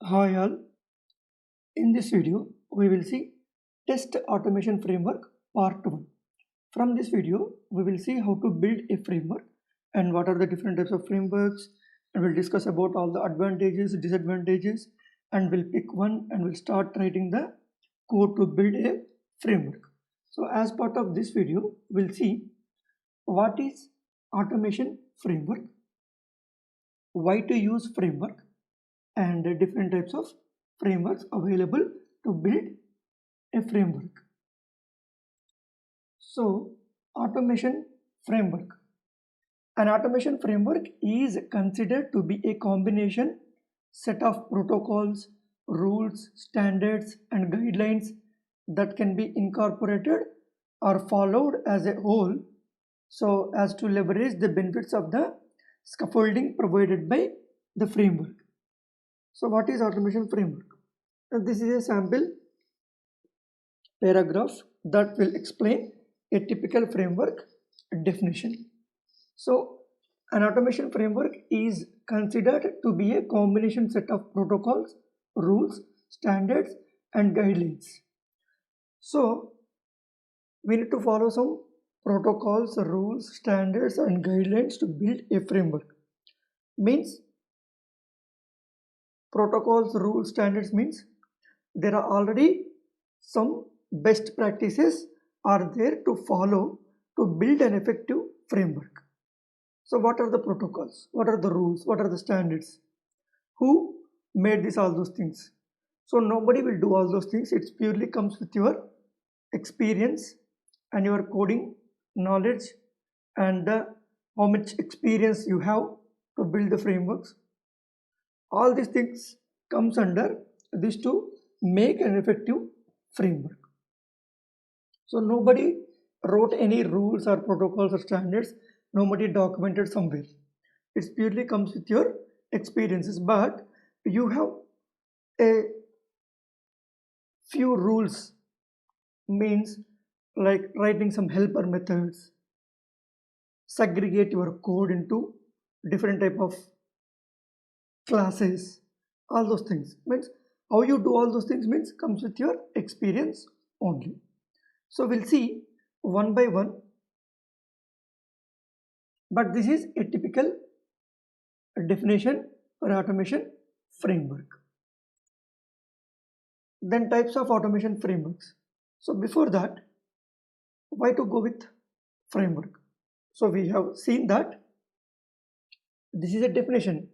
Hi all, in this video we will see test automation framework part 1. From this video we will see how to build a framework and what are the different types of frameworks, and we'll discuss about all the advantages, disadvantages, and we'll pick one and we'll start writing the code to build a framework. So as part of this video we'll see what is automation framework, why to use framework, and different types of frameworks available to build a framework. So automation framework. An automation framework is considered to be a combination set of protocols, rules, standards, and guidelines that can be incorporated or followed as a whole so as to leverage the benefits of the scaffolding provided by the framework. So what is automation framework? This is a sample paragraph that will explain a typical framework definition. So an automation framework is considered to be a combination set of protocols, rules, standards, and guidelines. So we need to follow some protocols, rules, standards, and guidelines to build a framework. Means protocols, rules, standards means there are already some best practices are there to follow to build an effective framework. So what are the protocols? What are the rules? What are the standards? Who made all those things? So nobody will do all those things. It purely comes with your experience and your coding knowledge and how much experience you have to build the frameworks. All these things comes under this to make an effective framework. So nobody wrote any rules or protocols or standards, nobody documented somewhere. It purely comes with your experiences, but you have a few rules, means like writing some helper methods, segregate your code into different type of classes, all those things. Means how you do all those things means comes with your experience only. So we'll see one by one, but this is a typical definition for automation framework. Then types of automation frameworks. So before that, why to go with framework? So we have seen that this is a definition,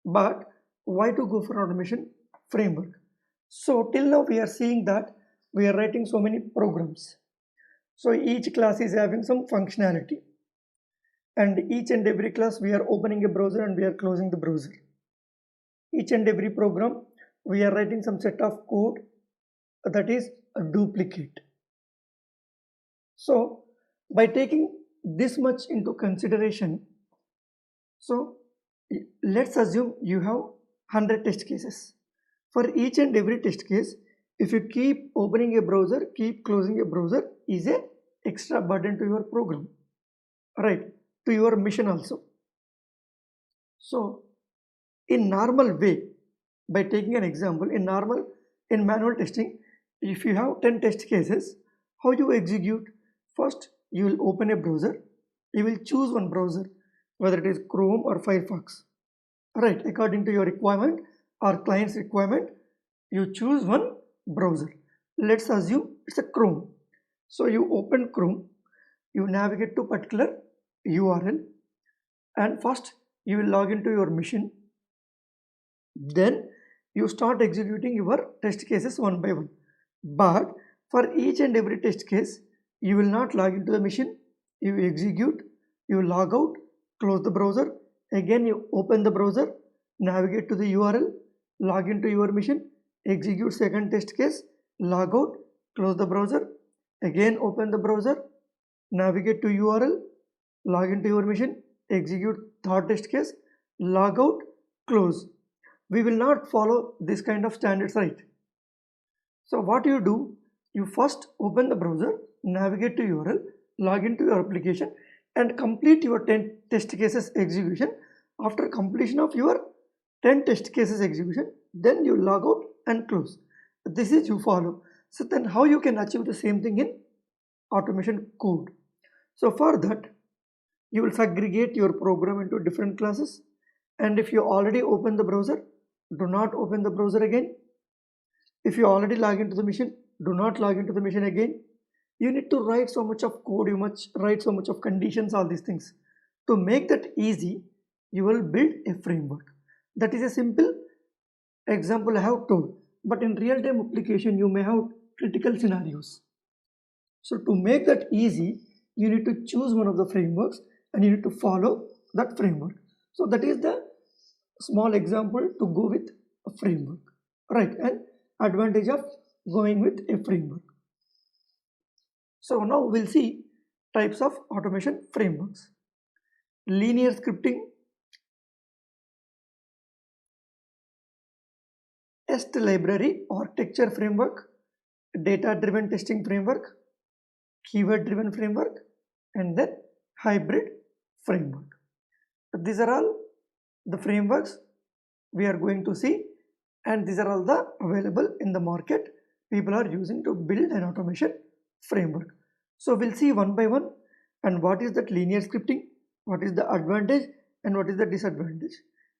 but why to go for automation framework? So till now we are seeing that we are writing so many programs. So each class is having some functionality, and each and every class we are opening a browser and we are closing the browser. Each and every program we are writing some set of code that is a duplicate. So by taking this much into consideration, so let's assume you have 100 test cases. For each and every test case, if you keep opening a browser, keep closing a browser is a extra burden to your program, right? To your mission also. So in normal way, by taking an example, in manual testing, if you have 10 test cases, how you execute? First, you will open a browser. You will choose one browser, whether it is Chrome or Firefox, right? According to your requirement or client's requirement, you choose one browser. Let's assume it's a Chrome. So you open Chrome, you navigate to particular URL, and first you will log into your machine. Then you start executing your test cases one by one. But for each and every test case, you will not log into the machine. You execute, you log out, close the browser, again you open the browser, navigate to the URL, log into your machine, execute second test case, log out, close the browser, again open the browser, navigate to URL, log into your machine, execute third test case, log out, close. We will not follow this kind of standards, right? So what you do, you first open the browser, navigate to URL, log into your application, and complete your 10 test cases execution. After completion of your 10 test cases execution, then you log out and close. This is you follow. So then how you can achieve the same thing in automation code? So for that, you will segregate your program into different classes, and if you already open the browser, do not open the browser again. If you already log into the machine, do not log into the machine again. You need to write so much of code, you must write so much of conditions, all these things. To make that easy, you will build a framework. That is a simple example I have told, but in real-time application you may have critical scenarios. So to make that easy, you need to choose one of the frameworks and you need to follow that framework. So that is the small example to go with a framework, right? And advantage of going with a framework. So now we'll see types of automation frameworks. Linear scripting, test library architecture framework, data-driven testing framework, keyword-driven framework, and then hybrid framework. These are all the frameworks we are going to see, and these are all the available in the market people are using to build an automation framework. So we'll see one by one, and what is that linear scripting, what is the advantage and what is the disadvantage.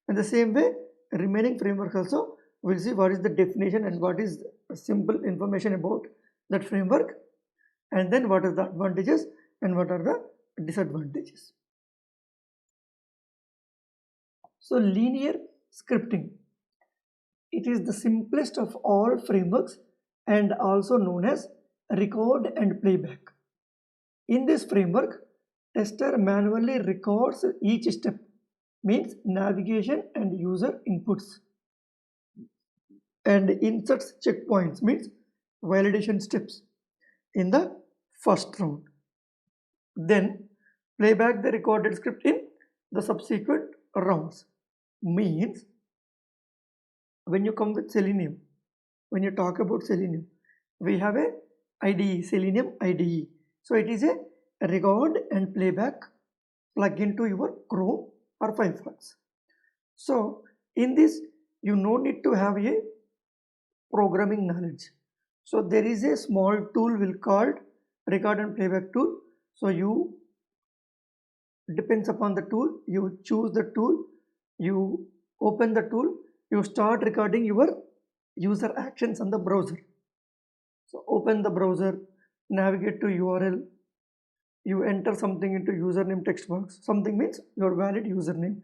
In the same way, remaining frameworks also we'll see what is the definition and what is simple information about that framework, and then what are the advantages and what are the disadvantages. So linear scripting, it is the simplest of all frameworks and also known as record and playback. In this framework, tester manually records each step, means navigation and user inputs, and inserts checkpoints, means validation steps, in the first round. Then playback the recorded script in the subsequent rounds. Means when you come with Selenium, when you talk about Selenium, we have a IDE, Selenium IDE. So it is a record and playback plugin to your Chrome or Firefox. So in this, you no need to have a programming knowledge. So there is a small tool will called record and playback tool. So you depends upon the tool, you choose the tool, you open the tool, you start recording your user actions on the browser. So open the browser, navigate to URL, you enter something into username text box. Something means your valid username.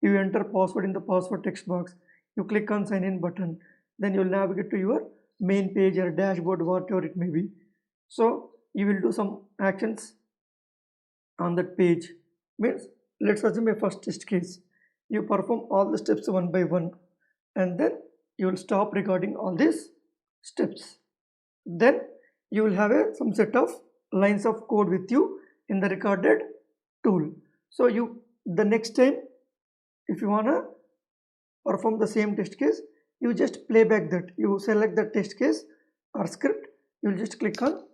You enter password in the password text box. You click on sign in button. Then you'll navigate to your main page or dashboard, whatever it may be. So you will do some actions on that page. Means let's assume a first test case. You perform all the steps one by one, and then you will stop recording all these steps. Then you will have some set of lines of code with you in the recorded tool. So the next time if you wanna perform the same test case, you just play back that. You select the test case or script, you will just click on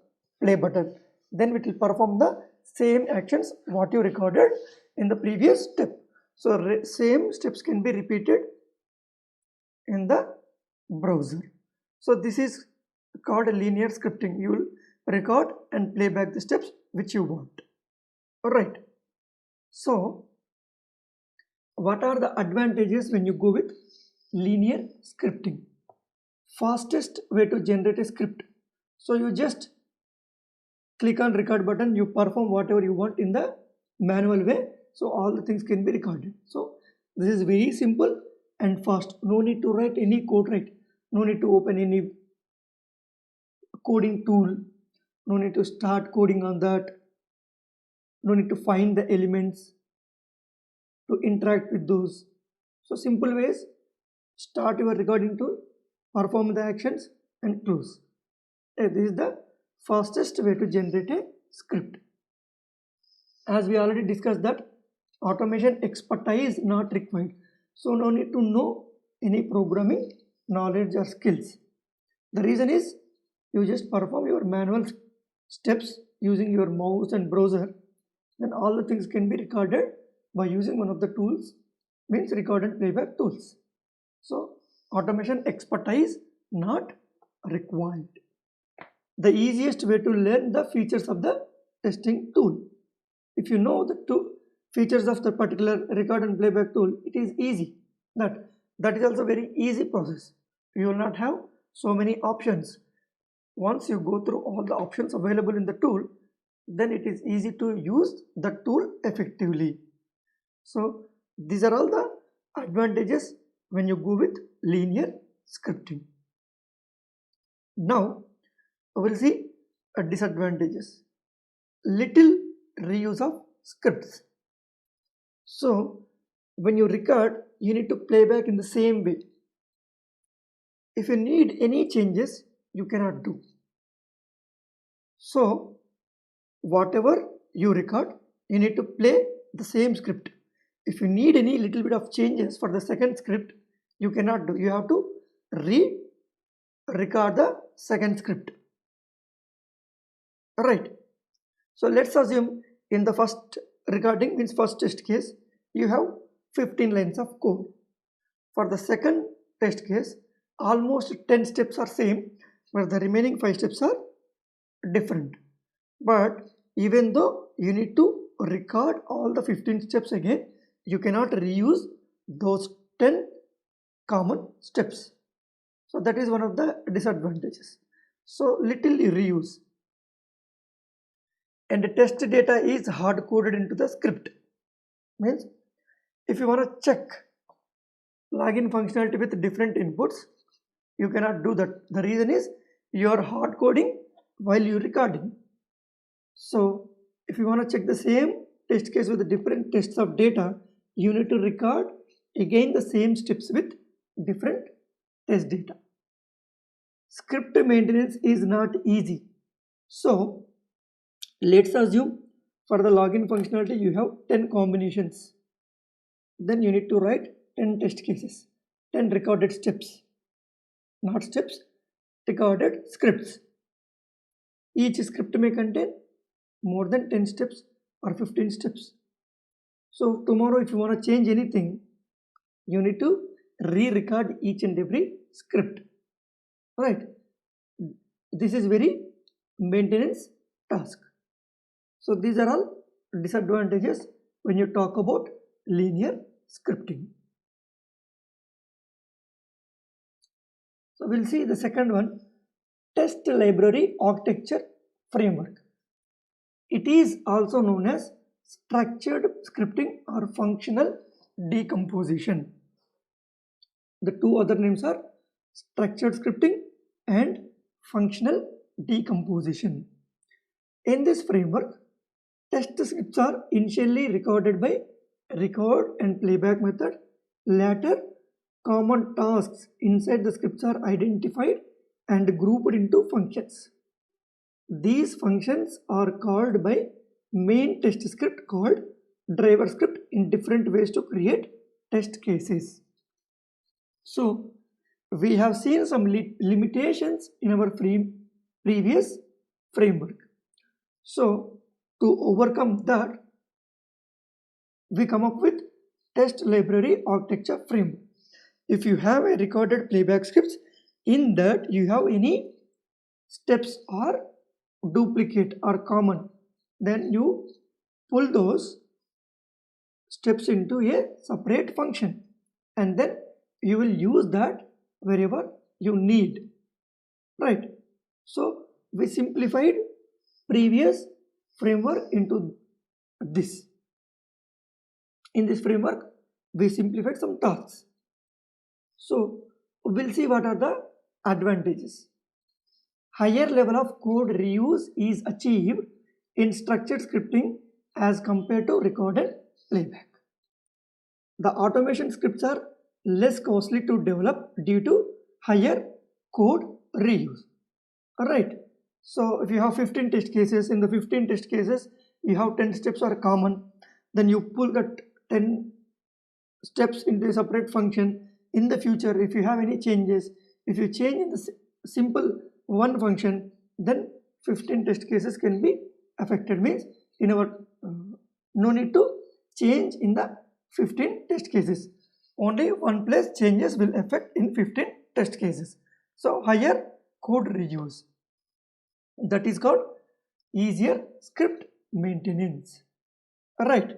play button. Then it will perform the same actions what you recorded in the previous step. So same steps can be repeated in the browser. So this is called linear scripting. You will record and play back the steps which you want. Alright. So what are the advantages when you go with linear scripting? Fastest way to generate a script. So you just click on record button, you perform whatever you want in the manual way. So all the things can be recorded. So this is very simple and fast. No need to write any code, right? No need to open any coding tool. No need to start coding on that. No need to find the elements to interact with those. So simple ways, start your recording tool, perform the actions and close. This is the fastest way to generate a script. As we already discussed that automation expertise not required. So no need to know any programming knowledge or skills. The reason is you just perform your manual steps using your mouse and browser. Then all the things can be recorded by using one of the tools, means record and playback tools. So automation expertise not required. The easiest way to learn the features of the testing tool. If you know the two features of the particular record and playback tool, it is easy. That is also very easy process. You will not have so many options. Once you go through all the options available in the tool, then it is easy to use the tool effectively. So these are all the advantages when you go with linear scripting. Now we will see disadvantages. Little reuse of scripts. So when you record, you need to play back in the same way. If you need any changes, you cannot do. So whatever you record, you need to play the same script. If you need any little bit of changes for the second script, you cannot do. You have to re-record the second script. Alright. So let's assume in the first recording, means first test case, you have 15 lines of code. For the second test case, almost 10 steps are same, but the remaining 5 steps are different. But even though you need to record all the 15 steps again, you cannot reuse those 10 common steps. So that is one of the disadvantages. So little reuse. And the test data is hard coded into the script. Means if you want to check login functionality with different inputs, you cannot do that. The reason is you are hard coding while you are recording. So if you want to check the same test case with different tests of data, you need to record again the same steps with different test data. Script maintenance is not easy. So let's assume for the login functionality you have 10 combinations. Then you need to write 10 test cases, 10 recorded steps, not steps, recorded scripts. Each script may contain more than 10 steps or 15 steps. So tomorrow if you want to change anything, you need to re-record each and every script. Right? This is very maintenance task. So these are all disadvantages when you talk about linear scripting. So we'll see the second one, test library architecture framework. It is also known as structured scripting or functional decomposition. The two other names are structured scripting and functional decomposition. In this framework, test scripts are initially recorded by record and playback method. Later, common tasks inside the scripts are identified and grouped into functions. These functions are called by main test script called driver script in different ways to create test cases. So we have seen some limitations in our previous framework. So to overcome that, we come up with test library architecture framework. If you have a recorded playback scripts, in that you have any steps or duplicate or common, then you pull those steps into a separate function and then you will use that wherever you need. Right? So we simplified previous framework into this. In this framework, we simplified some tasks. So we'll see what are the advantages. Higher level of code reuse is achieved in structured scripting as compared to recorded playback. The automation scripts are less costly to develop due to higher code reuse. Alright, so if you have 15 test cases, in the 15 test cases, you have 10 steps are common, then you pull that 10 steps into a separate function. In the future, if you have any changes, if you change in the simple one function, then 15 test cases can be affected. Means in our no need to change in the 15 test cases. only one place changes will affect in 15 test cases. So higher code reuse. That is called easier script maintenance. Right.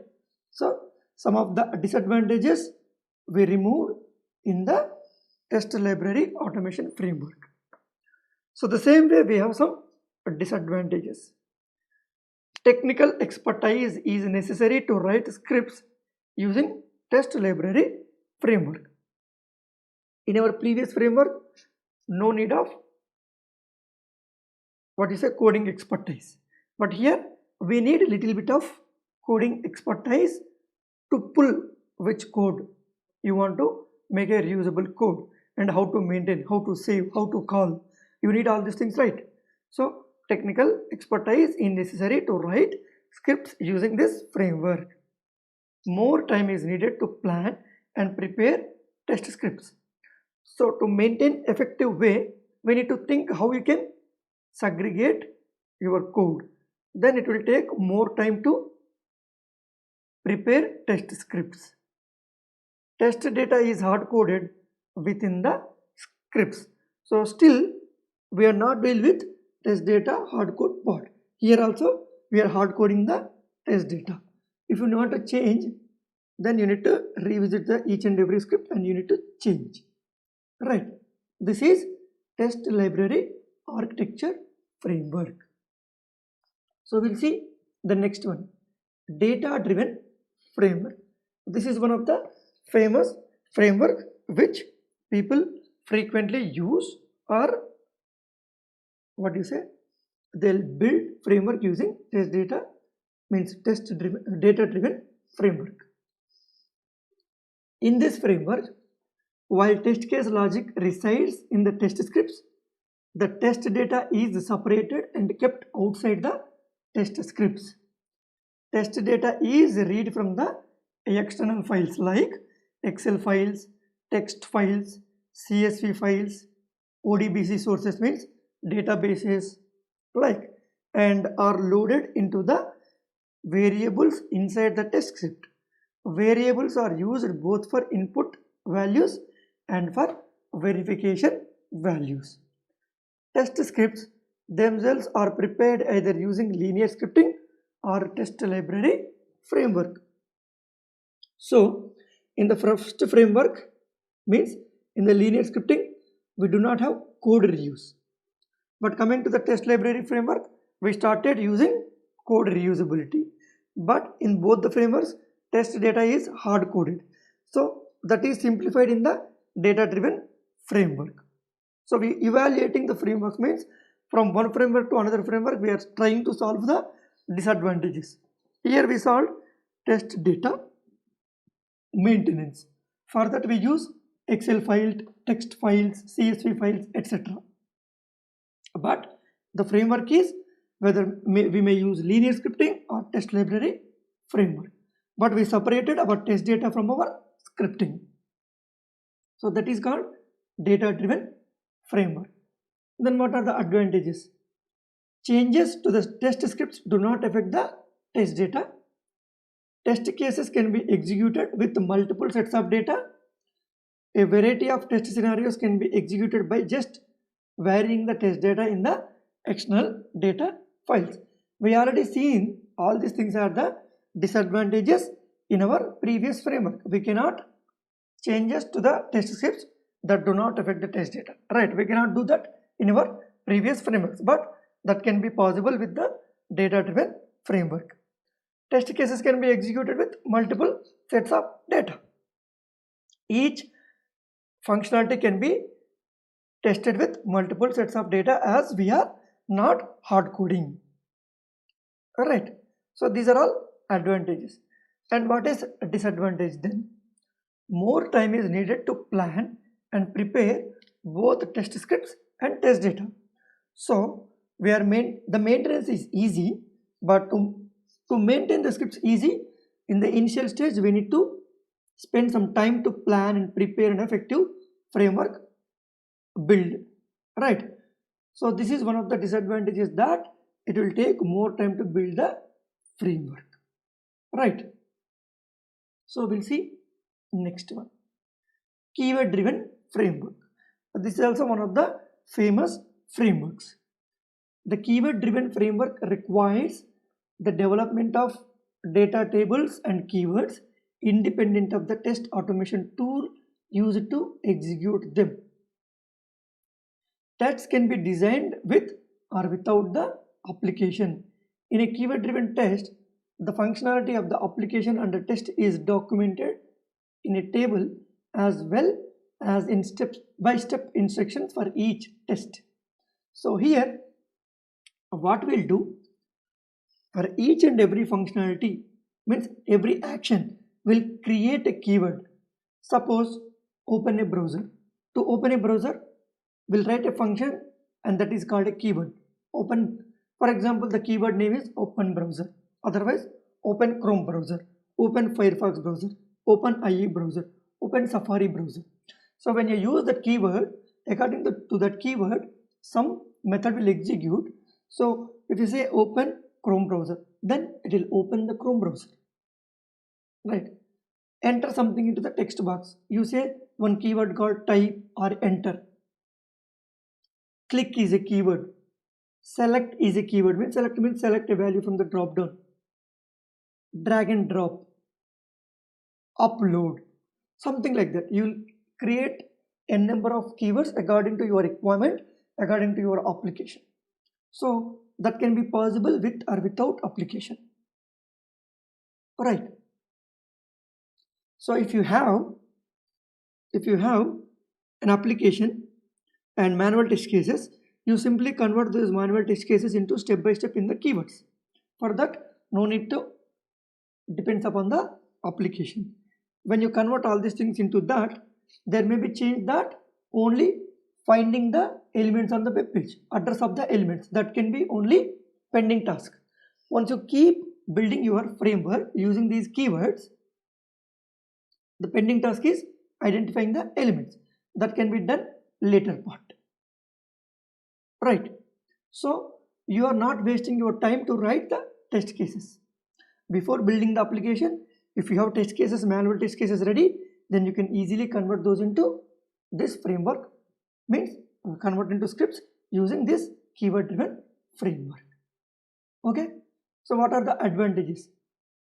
So some of the disadvantages we removed in the test library automation framework. So the same way we have some disadvantages. Technical expertise is necessary to write scripts using test library framework. In our previous framework, no need of coding expertise. But here we need a little bit of coding expertise to pull which code you want to make a reusable code and how to maintain, how to save, how to call. You need all these things, right? So technical expertise is necessary to write scripts using this framework. More time is needed to plan and prepare test scripts. So to maintain effective way, we need to think how you can segregate your code. Then it will take more time to prepare test scripts. Test data is hard coded within the scripts. So still we are not dealing with test data hard code part. Here also we are hard coding the test data. If you want to change, then you need to revisit the each and every script and you need to change. Right. This is test library architecture framework. So we'll see the next one, data driven framework. This is one of the famous framework which people frequently use, or they'll build framework using test data, means data driven framework. In this framework, while test case logic resides in the test scripts, the test data is separated and kept outside the test scripts. Test data is read from the external files like Excel files, text files, CSV files, ODBC sources means databases, like, and are loaded into the variables inside the test script. Variables are used both for input values and for verification values. Test scripts themselves are prepared either using linear scripting or test library framework. So in the first framework, means in the linear scripting, we do not have code reuse. But coming to the test library framework, we started using code reusability. But in both the frameworks, test data is hard coded. So that is simplified in the data driven framework. So we evaluating the frameworks means from one framework to another framework, we are trying to solve the disadvantages. Here we solved test data maintenance. For that we use Excel files, text files, CSV files, etc. But the framework is whether we may use linear scripting or test library framework. But we separated our test data from our scripting. So that is called data driven framework. Then what are the advantages? Changes to the test scripts do not affect the test data. Test cases can be executed with multiple sets of data. A variety of test scenarios can be executed by just varying the test data in the external data files. We already seen all these things are the disadvantages in our previous framework. We cannot changes to the test scripts that do not affect the test data. Right, we cannot do that in our previous frameworks, but that can be possible with the data driven framework. Test cases can be executed with multiple sets of data. Each functionality can be tested with multiple sets of data as we are not hard coding. Alright, so these are all advantages. And what is a disadvantage then? More time is needed to plan and prepare both test scripts and test data. So the maintenance is easy, but to maintain the scripts easy, in the initial stage we need to spend some time to plan and prepare an effective framework build. Right. So this is one of the disadvantages, that it will take more time to build the framework. Right. So we'll see next one. keyword driven framework. This is also one of the famous frameworks. The keyword driven framework requires the development of data tables and keywords independent of the test automation tool used to execute them. Tests can be designed with or without the application. In a keyword driven test, the functionality of the application under test is documented in a table as well as in step-by-step instructions for each test. So here, what we'll do, for each and every functionality, means every action will create a keyword. Suppose open a browser. To open a browser, we'll write a function and that is called a keyword. Open, for example, the keyword name is open browser. Otherwise, open Chrome browser, open Firefox browser, open IE browser, open Safari browser. So when you use that keyword, according to that keyword, some method will execute. So if you say open Chrome browser, then it will open the Chrome browser. Right? Enter something into the text box. You say one keyword called type or enter. Click is a keyword. Select is a keyword. When select means select a value from the drop down. Drag and drop. Upload. Something like that. You will create a number of keywords according to your requirement, according to your application. So that can be possible with or without application. Right. So if you have an application and manual test cases, you simply convert those manual test cases into step by step in the keywords. For that, no need to depends upon the application. When you convert all these things into that, there may be change that only finding the elements on the web page, address of the elements, that can be only pending task. Once you keep building your framework using these keywords, the pending task is identifying the elements. That can be done later part. Right. So you are not wasting your time to write the test cases. Before building the application, if you have test cases, manual test cases ready, then you can easily convert those into this framework, means convert into scripts using this keyword driven framework. Okay. So what are the advantages?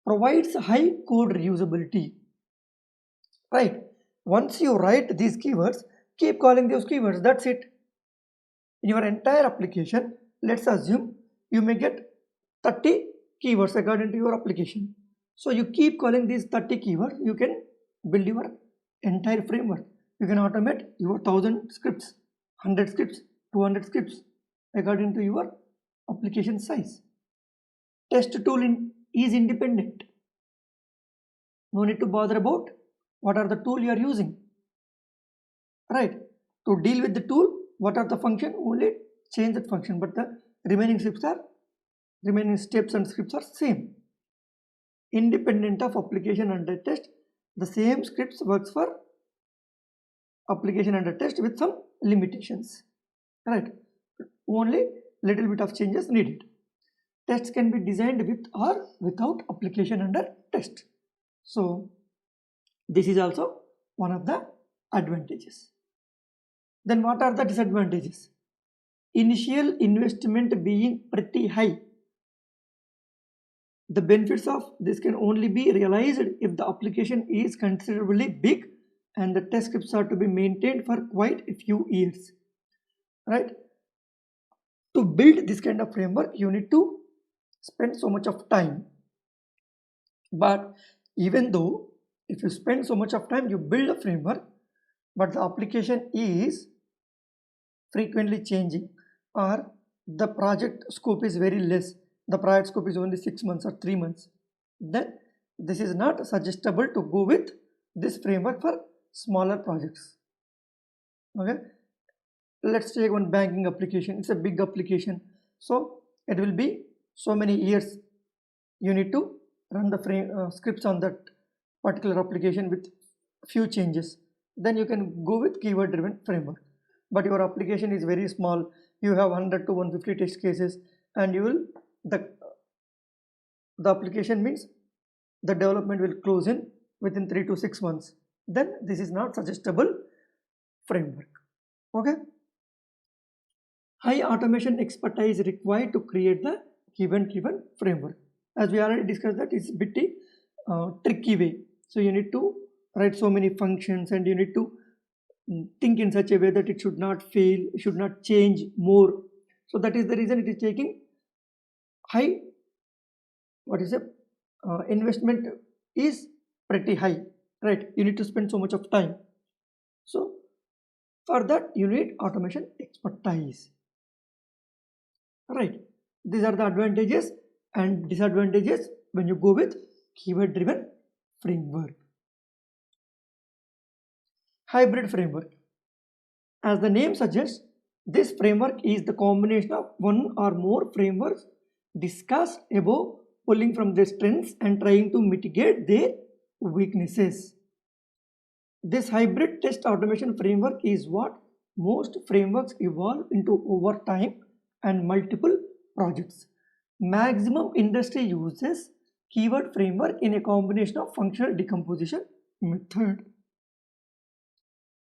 Provides high code reusability. Right. Once you write these keywords, keep calling those keywords. That's it. In your entire application, let's assume you may get 30 keywords according to your application. So you keep calling these 30 keywords, you can build your entire framework. You can automate your 1000 scripts, 100 scripts, 200 scripts according to your application size. Test tool is independent. No need to bother about what are the tool you are using. Right. To deal with the tool, what are the function? Only change that function, but the remaining steps and scripts are same. Independent of application under test, the same scripts works for application under test with some limitations. Right. Only little bit of changes needed. Tests can be designed with or without application under test. So this is also one of the advantages. Then what are the disadvantages? Initial investment being pretty high. The benefits of this can only be realized if the application is considerably big and the test scripts are to be maintained for quite a few years. Right? To build this kind of framework, you need to spend so much of time. But even though if you spend so much of time, you build a framework, but the application is frequently changing or the project scope is very less, the project scope is only 6 months or 3 months, then this is not suggestible to go with this framework for smaller projects. Okay, let's take one banking application. It's a big application, so it will be so many years you need to run the scripts on that particular application with few changes. Then you can go with keyword driven framework. But your application is very small, you have 100 to 150 test cases, and you will the application means the development will close in within 3 to 6 months. then this is not suggestible framework. Okay. High automation expertise required to create the event-driven framework. As we already discussed, that it's a bit tricky way. So you need to write so many functions, and you need to think in such a way that it should not fail, should not change more. So that is the reason it is taking high, investment is pretty high, right? You need to spend so much of time. So for that you need automation expertise, right? These are the advantages and disadvantages when you go with keyword driven framework. Hybrid framework. As the name suggests, this framework is the combination of one or more frameworks discussed above, pulling from their strengths and trying to mitigate their weaknesses. This hybrid test automation framework is what most frameworks evolve into over time and multiple projects. Maximum industry uses keyword framework in a combination of functional decomposition method.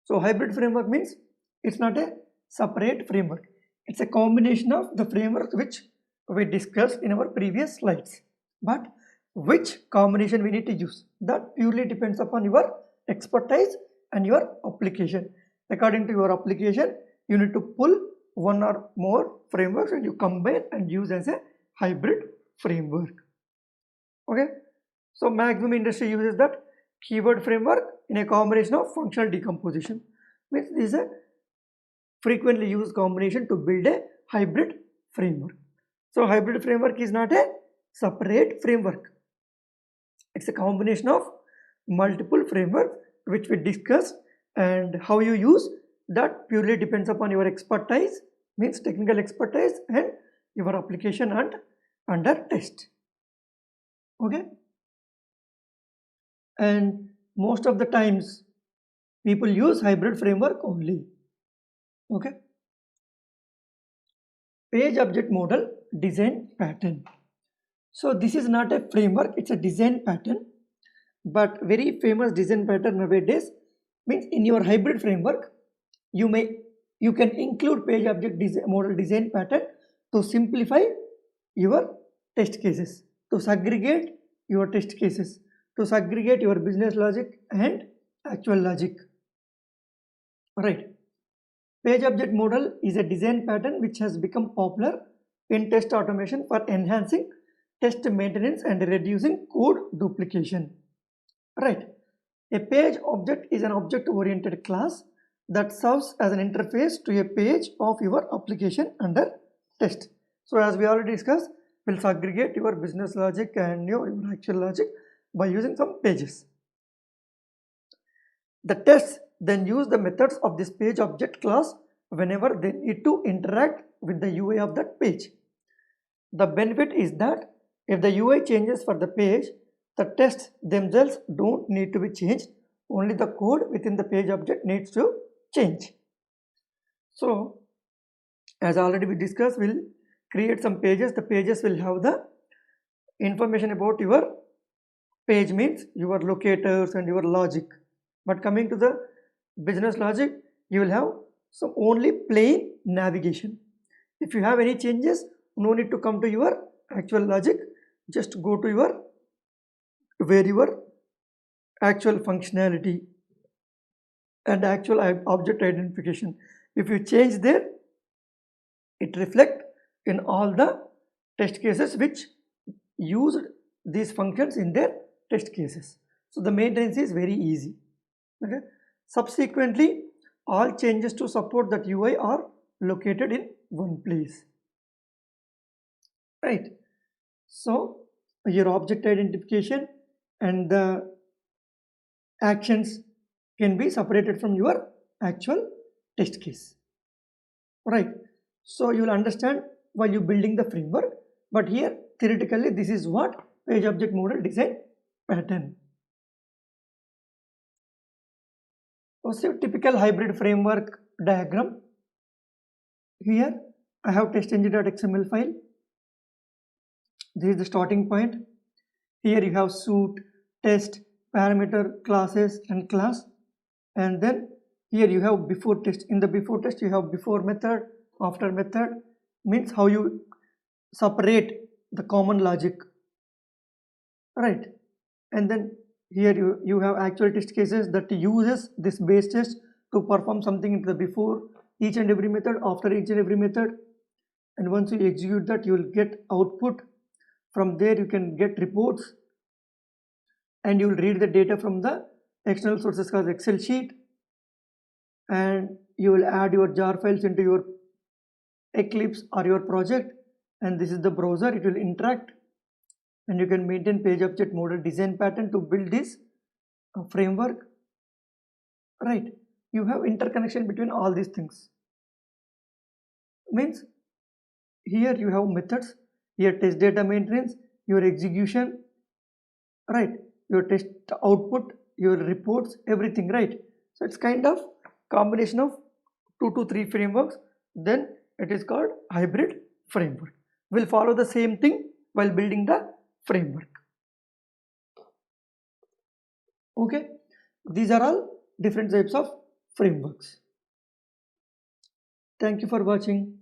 So hybrid framework means it's not a separate framework. It's a combination of the frameworks which we discussed in our previous slides. But which combination we need to use, that purely depends upon your expertise and your application. According to your application, you need to pull one or more frameworks and you combine and use as a hybrid framework. Okay. So maximum industry uses that keyword framework in a combination of functional decomposition. Means this is a frequently used combination to build a hybrid framework. So hybrid framework is not a separate framework. It's a combination of multiple frameworks which we discussed, and how you use that purely depends upon your expertise, means technical expertise, and your application and under test. Okay. And most of the times people use hybrid framework only. Okay. Page object model design pattern. So this is not a framework, it's a design pattern, but very famous design pattern nowadays. Means in your hybrid framework you can include page object model design pattern to simplify your test cases, to segregate your test cases, to segregate your business logic and actual logic. Right. Page object model is a design pattern which has become popular in test automation for enhancing test maintenance and reducing code duplication. Right. A page object is an object-oriented class that serves as an interface to a page of your application under test. So as we already discussed, we'll segregate your business logic and your actual logic by using some pages. The tests then use the methods of this page object class whenever they need to interact with the UI of that page. The benefit is that if the UI changes for the page, the tests themselves don't need to be changed, only the code within the page object needs to change. So as already we discussed, we'll create some pages. The pages will have the information about your page, means your locators and your logic. But coming to the business logic, you will have some only plain navigation. If you have any changes, no need to come to your actual logic, just go to your where your actual functionality and actual object identification. If you change there, it reflects in all the test cases which used these functions in their test cases. So the maintenance is very easy. Okay. Subsequently, all changes to support that UI are located in one place. Right. So your object identification and the actions can be separated from your actual test case. Right. So you will understand while you building the framework, but here theoretically this is what page object model design pattern. So typical hybrid framework diagram. Here I have testng.xml file. This is the starting point. Here you have suit, test, parameter, classes and class. and then here you have before test. In the before test you have before method, after method, means how you separate the common logic, right? And then here you have actual test cases that uses this base test to perform something into the before each and every method, after each and every method, and once you execute that you will get output. From there you can get reports, and you will read the data from the external sources called Excel sheet, and you will add your jar files into your Eclipse or your project, and this is the browser. It will interact, and you can maintain page object model design pattern to build this framework, right? You have interconnection between all these things, means here you have methods, here test data maintenance, your execution, right, your test output, your reports, everything, right? So it's kind of combination of 2 to 3 frameworks, then it is called hybrid framework. We'll follow the same thing while building the framework. Okay, these are all different types of frameworks. Thank you for watching.